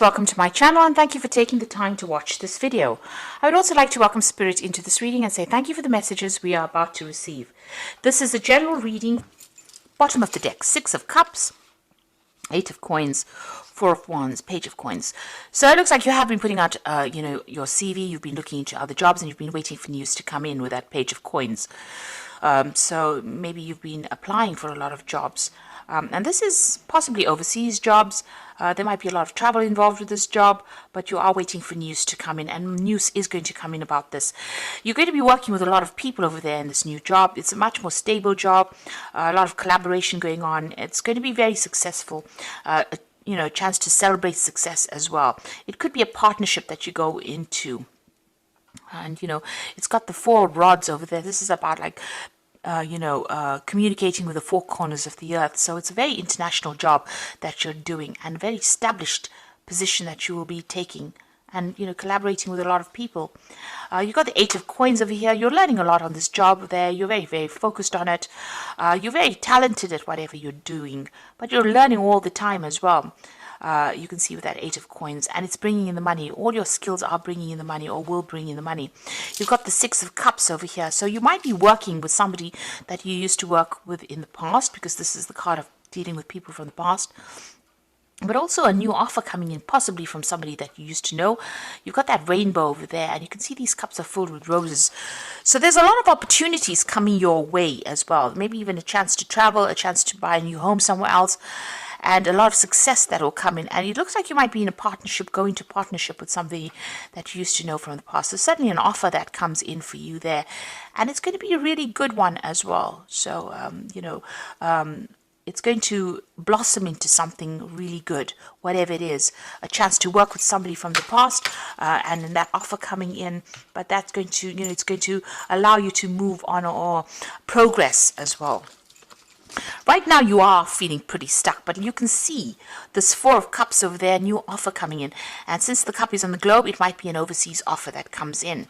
Welcome to my channel and thank you for taking the time to watch this video. I would also like to welcome Spirit into this reading and say thank you for the messages we are about to receive. This is a general reading, bottom of the deck, 6 of Cups, 8 of Coins, 4 of Wands, Page of Coins. So it looks like you have been putting out, your CV, you've been looking into other jobs and you've been waiting for news to come in with that Page of Coins. So maybe you've been applying for a lot of jobs. And this is possibly overseas jobs. There might be a lot of travel involved with this job, but you are waiting for news to come in, and news is going to come in about this. You're going to be working with a lot of people over there in this new job. It's a much more stable job, a lot of collaboration going on. It's going to be very successful. A chance to celebrate success as well. It could be a partnership that you go into. And, it's got the 4 rods over there. This is about communicating with the 4 corners of the earth. So it's a very international job that you're doing and a very established position that you will be taking and, collaborating with a lot of people. You've got the 8 of Coins over here. You're learning a lot on this job there. You're very, very focused on it. You're very talented at whatever you're doing, but you're learning all the time as well. You can see with that 8 of Coins, and it's bringing in the money. All your skills are bringing in the money or will bring in the money. You've got the 6 of Cups over here. So you might be working with somebody that you used to work with in the past, because this is the card of dealing with people from the past. But also a new offer coming in, possibly from somebody that you used to know. You've got that rainbow over there, and you can see these cups are filled with roses. So there's a lot of opportunities coming your way as well. Maybe even a chance to travel, a chance to buy a new home somewhere else, and a lot of success that will come in. And it looks like you might be in a partnership, going to partnership with somebody that you used to know from the past. There's certainly an offer that comes in for you there. And it's going to be a really good one as well. So, it's going to blossom into something really good, whatever it is. A chance to work with somebody from the past, and that offer coming in. But that's going to, it's going to allow you to move on or progress as well. Right now you are feeling pretty stuck, but you can see this 4 of Cups over there, new offer coming in. And since the cup is on the globe, it might be an overseas offer that comes in.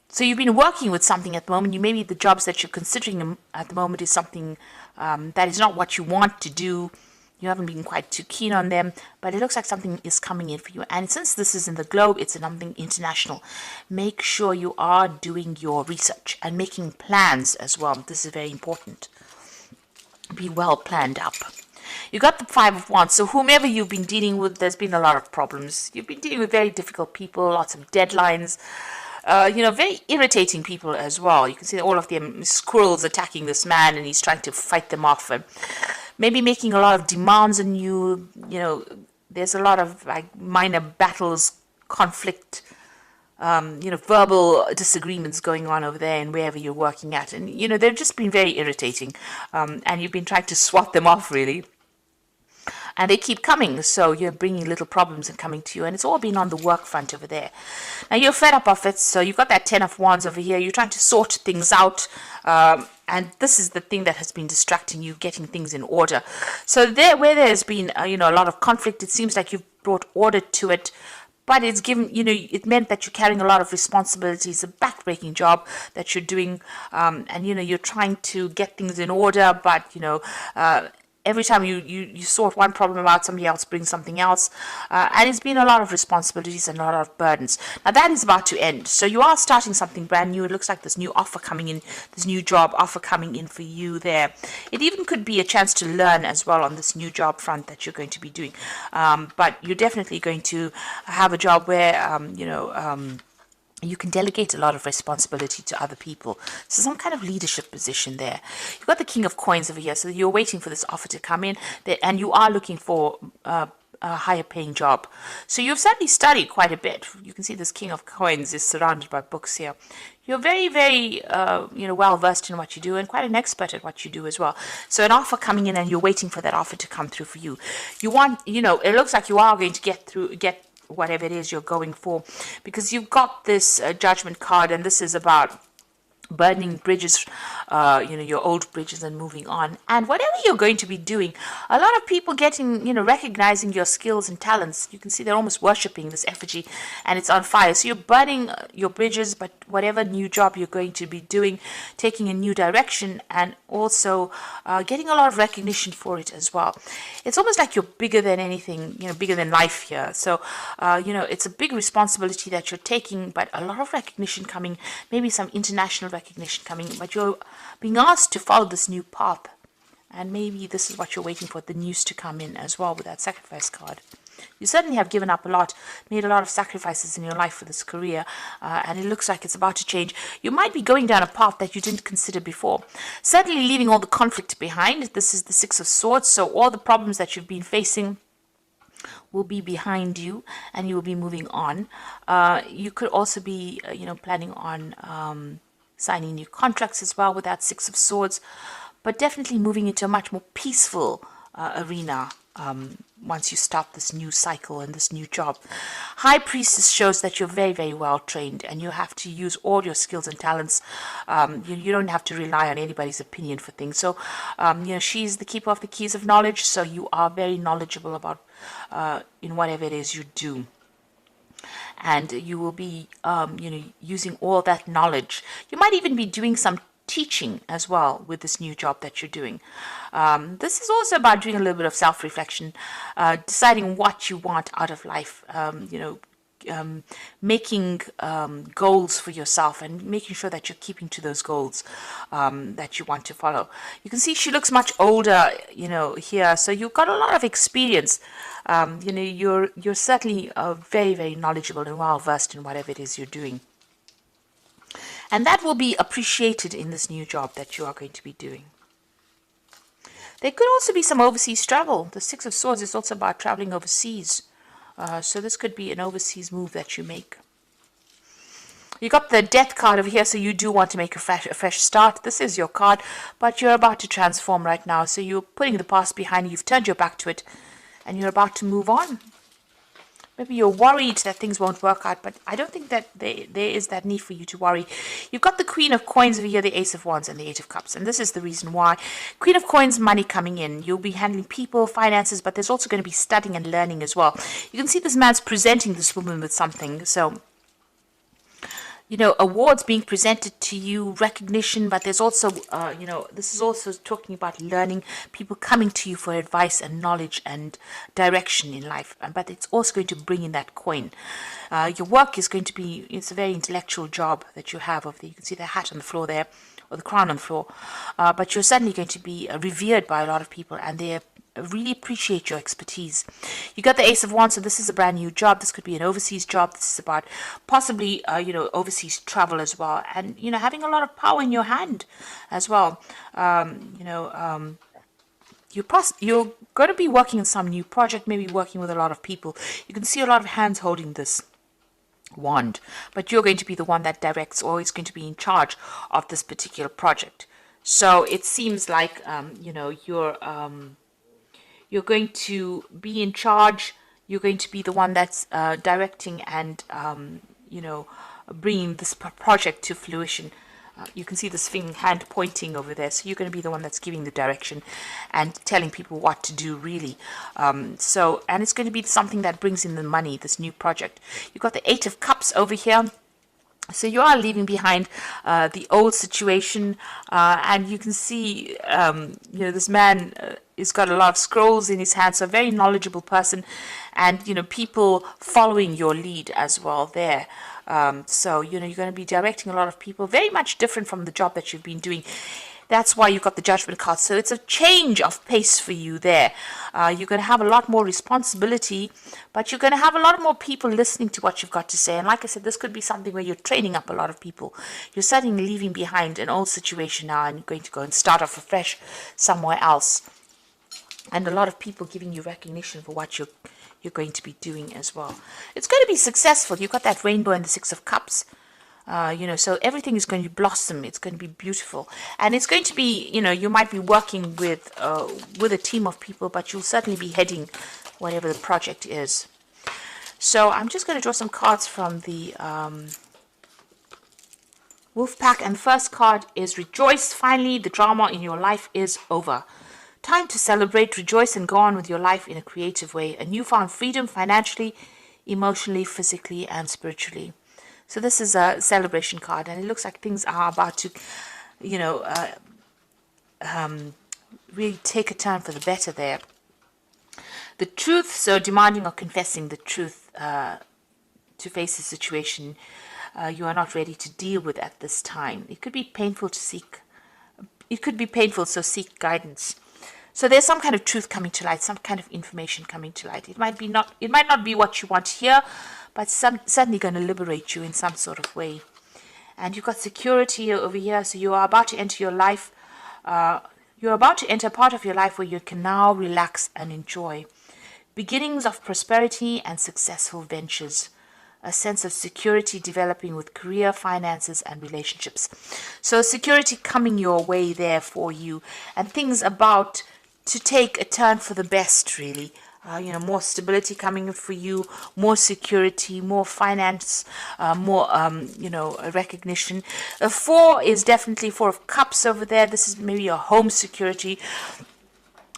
So you've been working with something at the moment. Maybe the jobs that you're considering at the moment is something that is not what you want to do. You haven't been quite too keen on them, but it looks like something is coming in for you. And since this is in the globe, it's something international. Make sure you are doing your research and making plans as well. This is very important. Be well planned up. You got the 5 of Wands. So whomever you've been dealing with, there's been a lot of problems. You've been dealing with very difficult people, lots of deadlines. Very irritating people as well. You can see all of them squirrels attacking this man, and he's trying to fight them off. And maybe making a lot of demands on you. There's a lot of minor battles, conflict, verbal disagreements going on over there and wherever you're working at. And, they've just been very irritating. And you've been trying to swat them off, really. And they keep coming, so you're bringing little problems and coming to you. And it's all been on the work front over there. Now, you're fed up of it, so you've got that 10 of Wands over here. You're trying to sort things out. And this is the thing that has been distracting you, getting things in order. So where there's been, a lot of conflict, it seems like you've brought order to it. But it's given, it meant that you're carrying a lot of responsibilities, a backbreaking job that you're doing. And, you're trying to get things in order, but, every time you sort one problem out, somebody else brings something else. And it's been a lot of responsibilities and a lot of burdens. Now, that is about to end. So you are starting something brand new. It looks like this new offer coming in, this new job offer coming in for you there. It even could be a chance to learn as well on this new job front that you're going to be doing. But you're definitely going to have a job where, you can delegate a lot of responsibility to other people. So some kind of leadership position there. You've got the King of Coins over here. So you're waiting for this offer to come in. And you are looking for a higher paying job. So you've certainly studied quite a bit. You can see this King of Coins is surrounded by books here. You're very, very, well versed in what you do and quite an expert at what you do as well. So an offer coming in and you're waiting for that offer to come through for you. You want, it looks like you are going to get whatever it is you're going for, because you've got this Judgment card, and this is about burning bridges, your old bridges and moving on. And whatever you're going to be doing, a lot of people getting, recognizing your skills and talents. You can see they're almost worshipping this effigy and it's on fire. So you're burning your bridges, but whatever new job you're going to be doing, taking a new direction and also getting a lot of recognition for it as well. It's almost like you're bigger than anything, bigger than life here. So, it's a big responsibility that you're taking, but a lot of recognition coming, maybe some international recognition coming, but you're being asked to follow this new path. And maybe this is what you're waiting for, the news to come in as well with that sacrifice card. You certainly have given up a lot, made a lot of sacrifices in your life for this career, and it looks like it's about to change. You might be going down a path that you didn't consider before. Certainly leaving all the conflict behind. This is the Six of Swords, so all the problems that you've been facing will be behind you and you will be moving on. You could also be, planning on signing new contracts as well with that Six of Swords, but definitely moving into a much more peaceful arena once you start this new cycle and this new job. High Priestess shows that you're very, very well trained and you have to use all your skills and talents. You don't have to rely on anybody's opinion for things. So, she's the keeper of the keys of knowledge, so you are very knowledgeable about in whatever it is you do. And you will be, using all that knowledge. You might even be doing some teaching as well with this new job that you're doing. This is also about doing a little bit of self-reflection, deciding what you want out of life, making goals for yourself and making sure that you're keeping to those goals that you want to follow. You can see she looks much older, here, so you've got a lot of experience. You're certainly very, very knowledgeable and well versed in whatever it is you're doing. And that will be appreciated in this new job that you are going to be doing. There could also be some overseas travel. The Six of Swords is also about traveling overseas. So this could be an overseas move that you make. You got the Death card over here, so you do want to make a fresh start. This is your card, but you're about to transform right now. So you're putting the past behind you. You've turned your back to it, and you're about to move on. Maybe you're worried that things won't work out, but I don't think that there is that need for you to worry. You've got the Queen of Coins over here, the Ace of Wands, and the Eight of Cups. And this is the reason why. Queen of Coins, money coming in. You'll be handling people, finances, but there's also going to be studying and learning as well. You can see this man's presenting this woman with something. So, awards being presented to you, recognition, but there's also, this is also talking about learning, people coming to you for advice and knowledge and direction in life, but it's also going to bring in that coin. Your work is going to be, it's a very intellectual job that you have over there. You can see the hat on the floor there, or the crown on the floor, but you're certainly going to be revered by a lot of people, and they're really appreciate your expertise. You got the Ace of Wands, so this is a brand new job. This could be an overseas job. This is about possibly, overseas travel as well. And, having a lot of power in your hand as well. You're going to be working on some new project, maybe working with a lot of people. You can see a lot of hands holding this wand, but you're going to be the one that directs or is going to be in charge of this particular project. So it seems like, you're going to be in charge. You're going to be the one that's directing and, bringing this project to fruition. You can see this hand pointing over there. So you're going to be the one that's giving the direction and telling people what to do, really. And it's going to be something that brings in the money, this new project. You've got the Eight of Cups over here. So you are leaving behind the old situation, and you can see, this man has got a lot of scrolls in his hand, so a very knowledgeable person, and, people following your lead as well there. So, you're going to be directing a lot of people, very much different from the job that you've been doing. That's why you've got the Judgment card. So it's a change of pace for you there. You're going to have a lot more responsibility, but you're going to have a lot more people listening to what you've got to say. And like I said, this could be something where you're training up a lot of people. You're suddenly leaving behind an old situation now and you're going to go and start off afresh somewhere else. And a lot of people giving you recognition for what you're going to be doing as well. It's going to be successful. You've got that rainbow and the Six of Cups. So everything is going to blossom. It's going to be beautiful, and it's going to be, you might be working with a team of people, but you'll certainly be heading whatever the project is. So I'm just going to draw some cards from the Wolfpack, and the first card is Rejoice. Finally, the drama in your life is over. Time to celebrate, rejoice, and go on with your life in a creative way. A newfound freedom financially, emotionally, physically, and spiritually. So this is a celebration card, and it looks like things are about to, you know, really take a turn for the better there. The truth, so demanding or confessing the truth to face a situation you are not ready to deal with at this time. It could be painful to seek. It could be painful, so seek guidance. So there's some kind of truth coming to light, some kind of information coming to light. It might not be what you want to hear, but certainly going to liberate you in some sort of way. And you've got security over here, so you are about to enter your life. You're about to enter a part of your life where you can now relax and enjoy. Beginnings of prosperity and successful ventures. A sense of security developing with career, finances, and relationships. So security coming your way there for you, and things about to take a turn for the best, really. More stability coming for you, more security, more finance, more, recognition. 4 is definitely 4 of Cups over there. This is maybe your home security.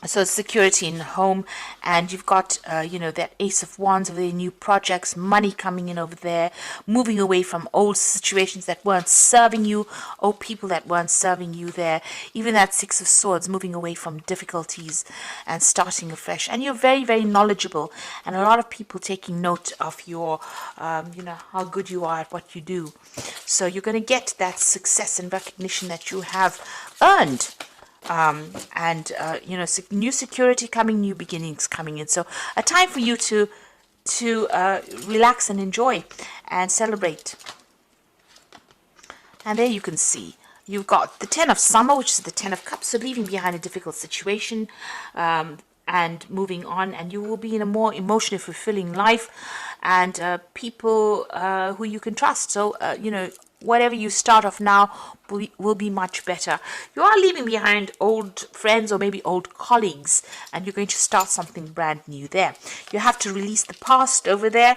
So security in home, and you've got, that Ace of Wands over there, new projects, money coming in over there, moving away from old situations that weren't serving you, old people that weren't serving you there. Even that 6 of Swords, moving away from difficulties and starting afresh. And you're very, very knowledgeable, and a lot of people taking note of your, how good you are at what you do. So you're going to get that success and recognition that you have earned. New security coming, new beginnings coming in. So a time for you to relax and enjoy and celebrate. And there you can see you've got the 10 of Summer, which is the 10 of Cups, so leaving behind a difficult situation and moving on, and you will be in a more emotionally fulfilling life, and people who you can trust. So whatever you start off now will be much better. You are leaving behind old friends or maybe old colleagues, and you're going to start something brand new there. You have to release the past over there.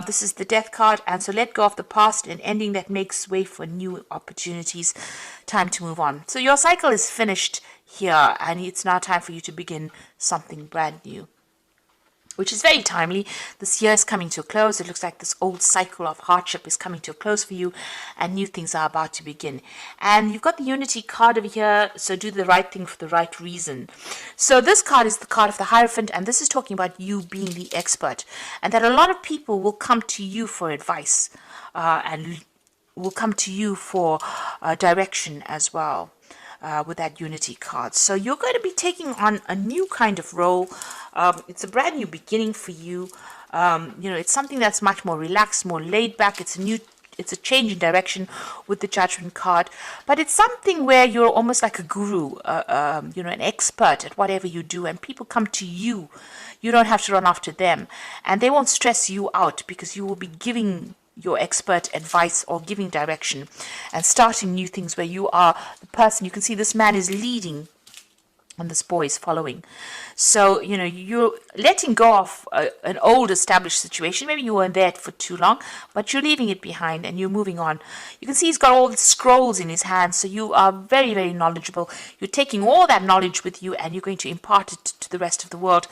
This is the Death card, and so let go of the past, an ending that makes way for new opportunities. Time to move on. So your cycle is finished here, and it's now time for you to begin something brand new, which is very timely. This year is coming to a close. It looks like this old cycle of hardship is coming to a close for you, and new things are about to begin. And you've got the Unity card over here, so do the right thing for the right reason. So this card is the card of the Hierophant, and this is talking about you being the expert, and that a lot of people will come to you for advice and will come to you for direction as well. With that Unity card. So you're going to be taking on a new kind of role. It's a brand new beginning for you. It's something that's much more relaxed, more laid back. It's a change in direction with the Judgment card. But it's something where you're almost like a guru, an expert at whatever you do, and people come to you. You don't have to run after them, and they won't stress you out because you will be giving your expert advice or giving direction and starting new things where you are the person. You can see this man is leading and this boy is following. So, you're letting go of an old established situation. Maybe you weren't there for too long, but you're leaving it behind and you're moving on. You can see he's got all the scrolls in his hands, so you are very, very knowledgeable. You're taking all that knowledge with you and you're going to impart it to the rest of the world.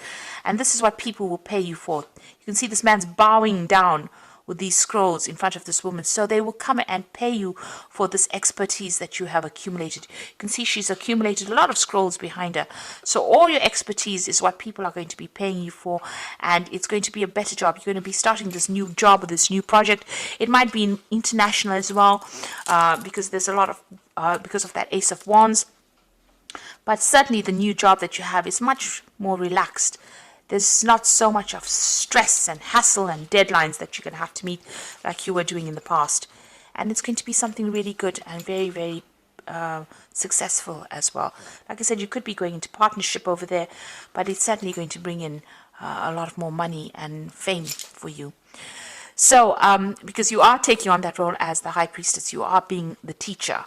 And this is what people will pay you for. You can see this man's bowing down with these scrolls in front of this woman. So they will come and pay you for this expertise that you have accumulated. You can see she's accumulated a lot of scrolls behind her. So all your expertise is what people are going to be paying you for, and it's going to be a better job. You're going to be starting this new job or this new project. It might be international as well, because there's a lot of, because of that Ace of Wands. But certainly the new job that you have is much more relaxed. There's not so much of stress and hassle and deadlines that you're going to have to meet like you were doing in the past. And it's going to be something really good and very, very successful as well. Like I said, you could be going into partnership over there, but it's certainly going to bring in a lot of more money and fame for you. So, because you are taking on that role as the High Priestess, you are being the teacher.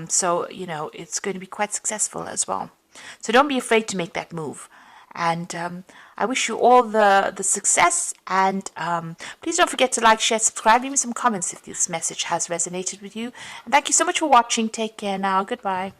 So, it's going to be quite successful as well. So don't be afraid to make that move. And I wish you all the success. And please don't forget to like, share, subscribe, leave me some comments if this message has resonated with you. And thank you so much for watching. Take care now. Goodbye.